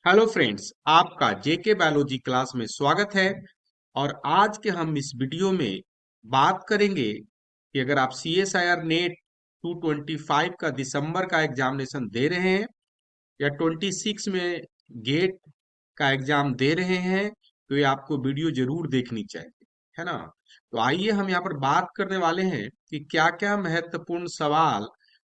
Hello friends, आपका जेके biology class में स्वागत है। और आज के हम इस वीडियो में बात करेंगे कि अगर आप C S I R NET 225 का दिसंबर का एग्जामिनेशन दे रहे हैं या 26 में गेट का एग्जाम दे रहे हैं तो ये आपको वीडियो जरूर देखनी चाहिए, है ना। तो आइए हम यहाँ पर बात करने वाले हैं कि क्या क्या महत्वपूर्ण सवाल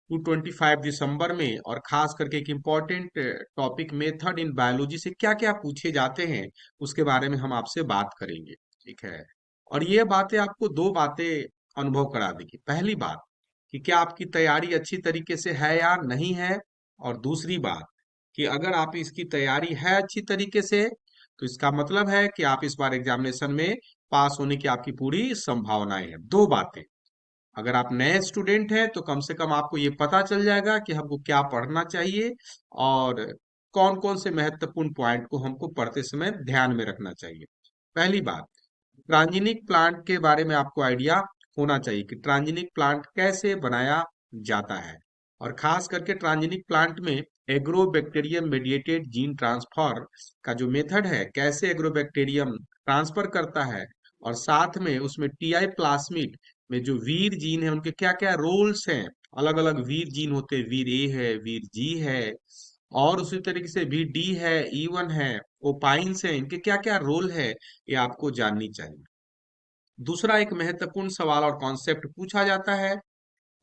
225 दिसंबर में और खास करके एक important topic method in biology से क्या क्या पूछे जाते हैं, उसके बारे में हम आपसे बात करेंगे। ठीक है। और ये बातें आपको दो बातें अनुभव करा देगी। पहली बात कि क्या आपकी तैयारी अच्छी तरीके से है या नहीं है, और दूसरी बात कि अगर आप इसकी तैयारी है अच्छी तरीके से तो इसका मतलब है कि आप इस बार एग्जामिनेशन में पास होने की आपकी पूरी संभावनाएं हैं। दो बातें, अगर आप नए स्टूडेंट हैं तो कम से कम आपको ये पता चल जाएगा कि हमको क्या पढ़ना चाहिए और कौन कौन से महत्वपूर्ण पॉइंट को हमको पढ़ते समय ध्यान में रखना चाहिए। पहली बात, ट्रांजिनिक प्लांट के बारे में आपको आइडिया होना चाहिए कि ट्रांजिनिक प्लांट कैसे बनाया जाता है। और खास करके ट्रांजिनिक प्लांट में एग्रोबैक्टीरियम मेडिएटेड जीन ट्रांसफर का जो मेथड है, कैसे एग्रोबैक्टीरियम ट्रांसफर करता है, और साथ में उसमें टीआई प्लास्मिड में जो वीर जीन है उनके क्या क्या रोल्स हैं। अलग अलग वीर जीन होते हैं, वीर ए है, वीर जी है, और उसी तरीके से वीर डी है, ई1 है, ओपाइंस है, इनके क्या क्या रोल है, ये आपको जाननी चाहिए। दूसरा एक महत्वपूर्ण सवाल और कॉन्सेप्ट पूछा जाता है,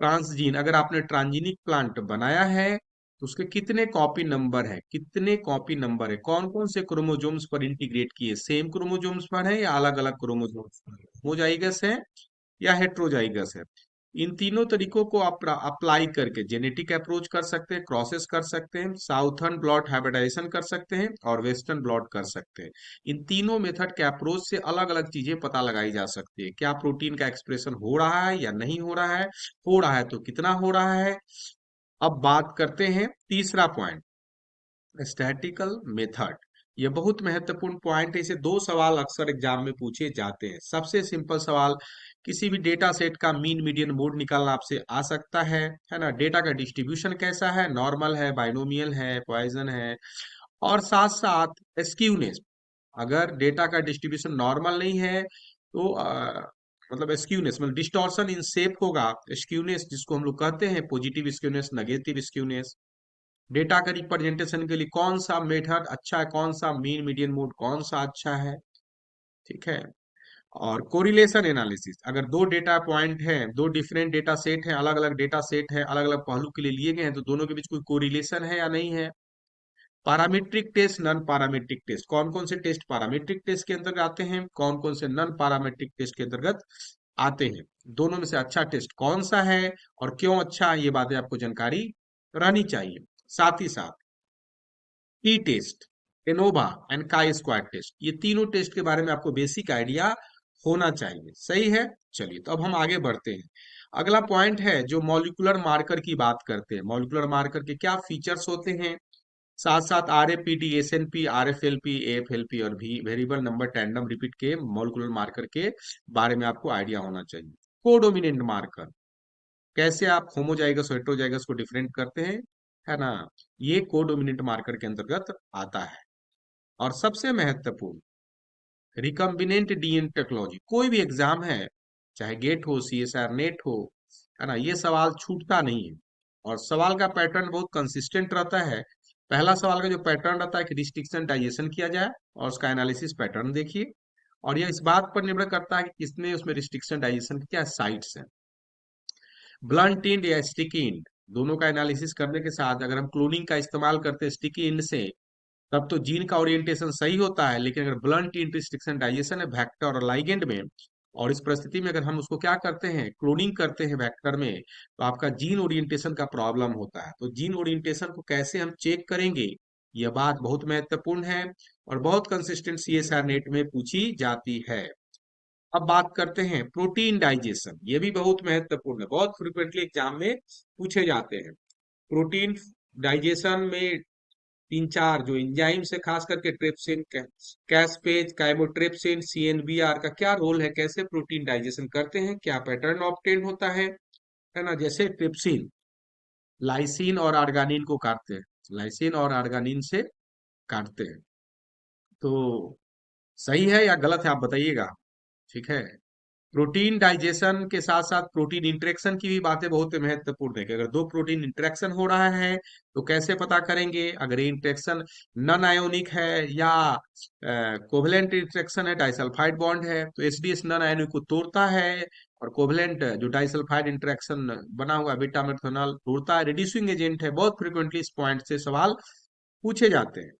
ट्रांसजीन। अगर आपने ट्रांजिनिक प्लांट बनाया है तो उसके कितने कॉपी नंबर है, कितने कॉपी नंबर है, कौन कौन से क्रोमोजोम्स पर इंटीग्रेट किए, सेम क्रोमोजोम्स पर है या अलग अलग क्रोमोजोम्स पर है, होमोजाइगस है या हेट्रोजाइगस है। इन तीनों तरीकों को आप अप्लाई करके जेनेटिक अप्रोच कर सकते हैं, क्रॉसेस कर सकते हैं, साउथर्न ब्लॉट हाइब्रिडाइजेशन कर सकते हैं और वेस्टर्न ब्लॉट कर सकते हैं। इन तीनों मेथड के अप्रोच से अलग अलग चीजें पता लगाई जा सकती है, क्या प्रोटीन का एक्सप्रेशन हो रहा है या नहीं हो रहा है, हो रहा है तो कितना हो रहा है। अब बात करते हैं तीसरा पॉइंट, स्टैटिकल मेथड। ये बहुत महत्वपूर्ण पॉइंट है, इसे दो सवाल अक्सर एग्जाम में पूछे जाते हैं। सबसे सिंपल सवाल, किसी भी डेटा सेट का मीन मीडियन मोड निकालना आपसे आ सकता है ना। डेटा का डिस्ट्रीब्यूशन कैसा है, नॉर्मल है, बाइनोमियल है, पॉइजन है, और साथ साथ स्क्यूनेस। अगर डेटा का डिस्ट्रीब्यूशन नॉर्मल नहीं है तो मतलब स्क्यूनेस मतलब डिस्टॉर्शन इन शेप होगा। स्क्यूनेस जिसको हम लोग कहते हैं positive skewness, negative skewness. Data का रिप्रेजेंटेशन के लिए कौन सा मेथड अच्छा है, कौन सा मीन मीडियन मोड कौन सा अच्छा है। ठीक है। और कोरिलेशन एनालिसिस, अगर दो डेटा पॉइंट हैं, दो डिफरेंट डेटा सेट हैं, अलग अलग डेटा सेट हैं, अलग अलग पहलू के लिए लिए गए हैं, तो दोनों के बीच कोई कोरिलेशन है या नहीं है। Parametric test, non parametric test, कौन कौन से टेस्ट पैरामीट्रिक टेस्ट के अंतर्गत आते हैं, कौन कौन से नॉन पैरामीट्रिक टेस्ट के अंतर्गत आते हैं। दोनों में से अच्छा टेस्ट कौन सा है और क्यों अच्छा है, ये बातें आपको जानकारी रहनी चाहिए। साथ ही साथ टी टेस्ट, एनोवा एंड काई स्क्वाड टेस्ट, ये तीनों टेस्ट के बारे में आपको बेसिक आइडिया होना चाहिए। सही है। चलिए तो अब हम आगे बढ़ते हैं। अगला पॉइंट है जो मॉलिक्यूलर मार्कर की बात करते हैं। मॉलिक्यूलर मार्कर के क्या फीचर्स होते हैं, साथ साथ R A P D, S N P, R F L P, F L P और भी वेरिएबल नंबर टैंडम रिपीट के मॉलिक्यूलर मार्कर के बारे में आपको आइडिया होना चाहिए। कोडोमिनेंट मार्कर, कैसे आप होमोजाइगस और हेट्रोजाइगस को डिफरेंट करते हैं, है ना। ये कोडोमिनेंट मार्कर के अंतर्गत आता है। और सबसे महत्वपूर्ण, रिकम्बिनेंट डीएनए टेक्नोलॉजी। कोई भी एग्जाम है, चाहे गेट हो, सीएसआर नेट हो, है ना, ये सवाल छूटता नहीं है। और सवाल का पैटर्न बहुत कंसिस्टेंट रहता है। पहला सवाल का जो पैटर्न रहता है कि रिस्ट्रिक्शन डाइजेशन किया जाए, और उसका एनालिसिस पैटर्न देखिए। और यह इस बात पर निर्भर करता है कि किसने उसमें रिस्ट्रिक्शन डाइजेशन की क्या साइट्स हैं। ब्लंट इंड या स्टिकी इंड, दोनों का एनालिसिस करने के साथ अगर हम क्लोनिंग का इस्तेमाल करते हैं स्टिकी इंड से, तब तो जीन का ओरिएंटेशन सही होता है। लेकिन अगर ब्लंट इंड रिस्ट्रिक्शन डाइजेशन है वेक्टर और लाइगेंड में, और इस परिस्थिति में अगर हम उसको क्या करते हैं, क्लोनिंग करते हैं वेक्टर में, तो आपका जीन ओरिएंटेशन का प्रॉब्लम होता है। तो जीन ओरिएंटेशन को कैसे हम चेक करेंगे, यह बात बहुत महत्वपूर्ण है और बहुत कंसिस्टेंट सीएसआर नेट में पूछी जाती है। अब बात करते हैं प्रोटीन डाइजेशन, ये भी बहुत महत्वपूर्ण है, बहुत फ्रिक्वेंटली एग्जाम में पूछे जाते हैं। प्रोटीन डाइजेशन में तीन चार जो एंजाइम्स है, खास करके ट्रिप्सिन, कैस्पेज, काइमोट्रिप्सिन, सीएनबीआर का क्या रोल है, कैसे प्रोटीन डाइजेशन करते हैं, क्या पैटर्न ऑब्टेन होता है ना। जैसे ट्रिप्सिन लाइसिन और आर्गानिन को काटते हैं, लाइसिन और आर्गानिन से काटते हैं। तो सही है या गलत है आप बताइएगा। ठीक है। प्रोटीन डाइजेशन के साथ साथ प्रोटीन इंटरेक्शन की भी बातें बहुत महत्वपूर्ण है कि अगर दो प्रोटीन इंटरेक्शन हो रहा है तो कैसे पता करेंगे, अगर ये इंटरेक्शन नॉन आयोनिक है या कोवलेंट इंटरेक्शन है, डाइसल्फाइड बॉन्ड है, तो एचडीएस नॉन आयोनिक को तोड़ता है और कोवलेंट जो डाइसल्फाइड इंटरेक्शन बना हुआ बीटा मेथनॉल तोड़ता है, रिड्यूसिंग एजेंट है। बहुत फ्रिक्वेंटली इस पॉइंट से सवाल पूछे जाते हैं।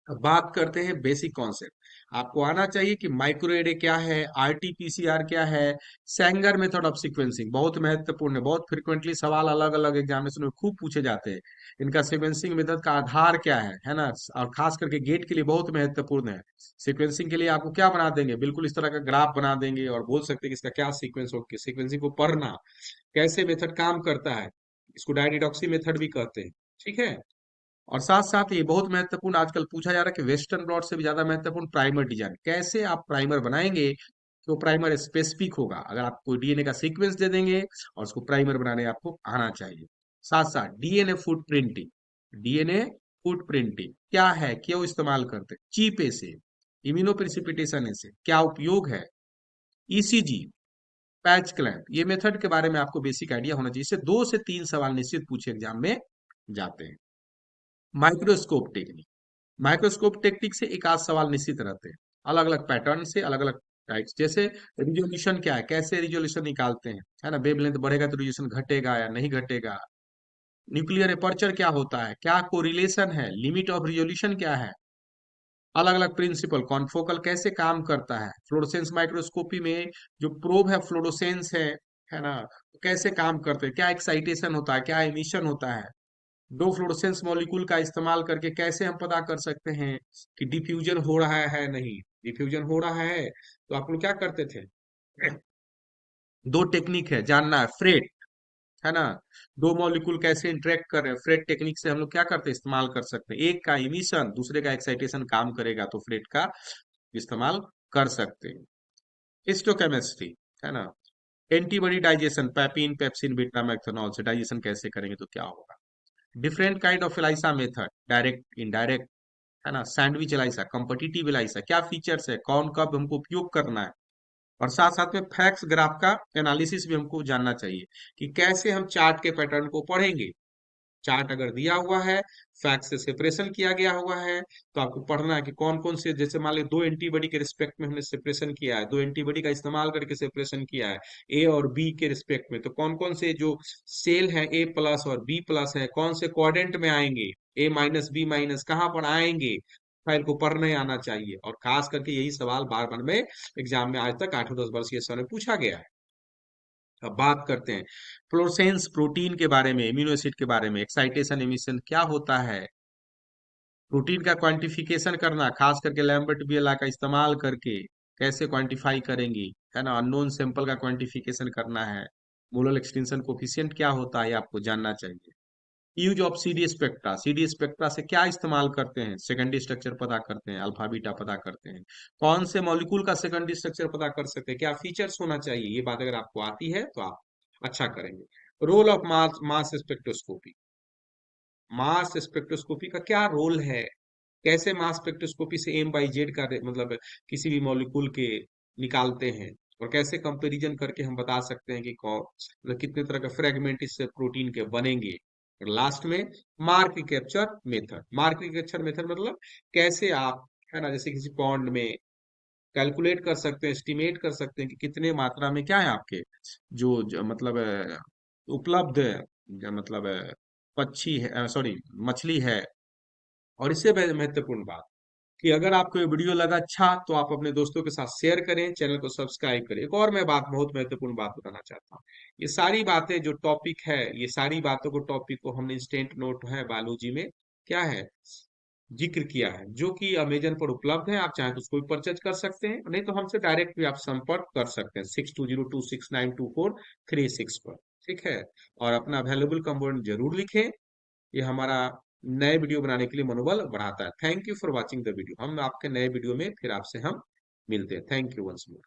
अब बात करते हैं बेसिक कॉन्सेप्ट। आपको आना चाहिए कि माइक्रोएरे क्या है, आरटीपीसीआर क्या है, सैंगर मेथड ऑफ सीक्वेंसिंग बहुत महत्वपूर्ण है। बहुत फ्रिक्वेंटली सवाल अलग अलग एग्जामिनेशन में खूब पूछे जाते हैं। इनका सीक्वेंसिंग मेथड का आधार क्या है ना, और खास करके गेट के लिए बहुत महत्वपूर्ण है। सीक्वेंसिंग के लिए आपको क्या बना देंगे, बिल्कुल इस तरह का ग्राफ बना देंगे और बोल सकते हैं कि इसका क्या सीक्वेंस हो, सीक्वेंसिंग को पढ़ना कैसे मेथड काम करता है, इसको डायडिडॉक्सी मेथड भी कहते हैं। ठीक है। और साथ साथ ये बहुत महत्वपूर्ण आजकल पूछा जा रहा है कि वेस्टर्न ब्लॉट से भी ज्यादा महत्वपूर्ण प्राइमर डिजाइन, कैसे आप प्राइमर बनाएंगे कि वो प्राइमर स्पेसिफिक होगा। अगर आप कोई डीएनए का सीक्वेंस दे देंगे और उसको प्राइमर बनाने आपको आना चाहिए। साथ साथ डीएनए फुटप्रिंटिंग, डीएनए फुटप्रिंटिंग क्या है, क्यों इस्तेमाल करते हैं, चीप से इम्यूनो प्रिसिपिटेशन से क्या उपयोग है, ईसीजी, पैच क्लैंप, ये मेथड के बारे में आपको बेसिक आइडिया होना चाहिए। इससे 2 से 3 सवाल निश्चित पूछे एग्जाम में जाते हैं। माइक्रोस्कोप टेक्निक, माइक्रोस्कोप टेक्निक से एक आध सवाल निश्चित रहते हैं, अलग अलग पैटर्न से अलग अलग टाइप्स। जैसे रिजोल्यूशन क्या है, कैसे रिजोल्यूशन निकालते हैं, है ना, वेवलेंथ बढ़ेगा तो रिजोल्यूशन घटेगा या नहीं घटेगा। न्यूक्लियर एपर्चर क्या होता है, क्या कोरिलेशन है, लिमिट ऑफ रिजोल्यूशन क्या है, अलग अलग प्रिंसिपल, कॉन्फोकल कैसे काम करता है, फ्लोरोसेंस माइक्रोस्कोपी में जो प्रोब है फ्लोरोसेंस है ना, तो कैसे काम करते हैं, क्या एक्साइटेशन होता है, क्या एमिशन होता है। दो फ्लोरोसेंस मॉलिक्यूल का इस्तेमाल करके कैसे हम पता कर सकते हैं कि डिफ्यूजन हो रहा है नहीं, डिफ्यूजन हो रहा है तो आप लोग क्या करते थे। दो टेक्निक है जानना है, फ्रेट, है ना, दो मॉलिक्यूल कैसे इंटरेक्ट कर रहे हैं, फ्रेट टेक्निक से हम लोग क्या करते हैं, इस्तेमाल कर सकते हैं। एक का इमिशन दूसरे का एक्साइटेशन काम करेगा तो फ्रेट का इस्तेमाल कर सकते हैं। हिस्टोकेमिस्ट्री, है ना, antibody digestion, piping pepsin beta methanol से डाइजेशन कैसे करेंगे तो क्या होगा। Different kind of ELISA method, direct indirect, है ना, सैंडविच एलाइसा, कॉम्पिटिटिव एलाइसा, क्या फीचर्स है, कौन कब हमको उपयोग करना है। और साथ साथ में फैक्ट्स ग्राफ का एनालिसिस भी हमको जानना चाहिए कि कैसे हम चार्ट के पैटर्न को पढ़ेंगे। चार्ट अगर दिया हुआ है, फैक्ट से सेपरेशन किया गया हुआ है, तो आपको पढ़ना है कि कौन कौन से, जैसे मान लीजिए दो एंटीबॉडी के रिस्पेक्ट में हमने सेपरेशन किया है, दो एंटीबॉडी का इस्तेमाल करके सेपरेशन किया है ए और बी के रिस्पेक्ट में, तो कौन कौन से जो सेल है ए प्लस और बी प्लस है कौन से क्वाड्रेंट में आएंगे, ए माइनस बी माइनस कहाँ पर आएंगे, फाइल को पढ़ने आना चाहिए। और खास करके यही सवाल बार बार में एग्जाम में आज तक 8 10 वर्ष के समय पूछा गया है। अब बात करते हैं फ्लोरोसेंस प्रोटीन के बारे में, इम्यूनो एसिड के बारे में, एक्साइटेशन एमिशन क्या होता है, प्रोटीन का क्वांटिफिकेशन करना, खास करके लैम्बर्ट बीएलआ का इस्तेमाल करके कैसे क्वांटिफाई करेंगी, है ना, अननोन सैंपल का क्वांटिफिकेशन करना है। मोलर एक्सटेंशन कोफिशिएंट क्या होता है ये आपको जानना चाहिए। Use of CD spectra, CD spectra से क्या इस्तेमाल करते हैं, सेकेंडरी स्ट्रक्चर पता करते हैं, अल्फा बीटा पता करते हैं, कौन से मॉलिक्यूल का सेकेंडरी स्ट्रक्चर पता कर सकते हैं, क्या फीचर्स होना चाहिए, ये बात अगर आपको आती है तो आप अच्छा करेंगे। Role of mass mass spectroscopy, mass spectroscopy का क्या रोल है, कैसे मास स्पेक्ट्रोस्कोपी से एम बाई जेड का मतलब किसी भी मॉलिक्यूल के निकालते हैं, और कैसे कंपैरिजन करके हम बता सकते हैं कि कौन मतलब कितने तरह का फ्रेगमेंट इस प्रोटीन के बनेंगे। और लास्ट में mark capture method, mark capture method मतलब कैसे आप, है ना, जैसे किसी पॉन्ड में कैलकुलेट कर सकते हैं, एस्टिमेट कर सकते हैं कि कितने मात्रा में क्या है आपके जो मतलब उपलब्ध मतलब पक्षी है, सॉरी मछली है। और इससे महत्वपूर्ण बात कि अगर आपको ये वीडियो लगा अच्छा तो आप अपने दोस्तों के साथ शेयर करें, चैनल को सब्सक्राइब करें। एक और मैं बात, बहुत महत्वपूर्ण बात बताना चाहता हूँ। ये सारी बातें जो टॉपिक है, ये सारी बातों को, टॉपिक को हमने इंस्टेंट नोट है बायोलॉजी में क्या है जिक्र किया है, जो कि अमेजन पर उपलब्ध है। आप चाहें तो उसको भी परचेज कर सकते हैं, नहीं तो हमसे डायरेक्ट भी आप संपर्क कर सकते हैं 6202692436 पर। ठीक है। और अपना वैल्यूबल कमेंट जरूर लिखें, ये हमारा नए वीडियो बनाने के लिए मनोबल बढ़ाता है। Thank you for watching the video. हम आपके नए वीडियो में फिर आपसे हम मिलते हैं। Thank you once more.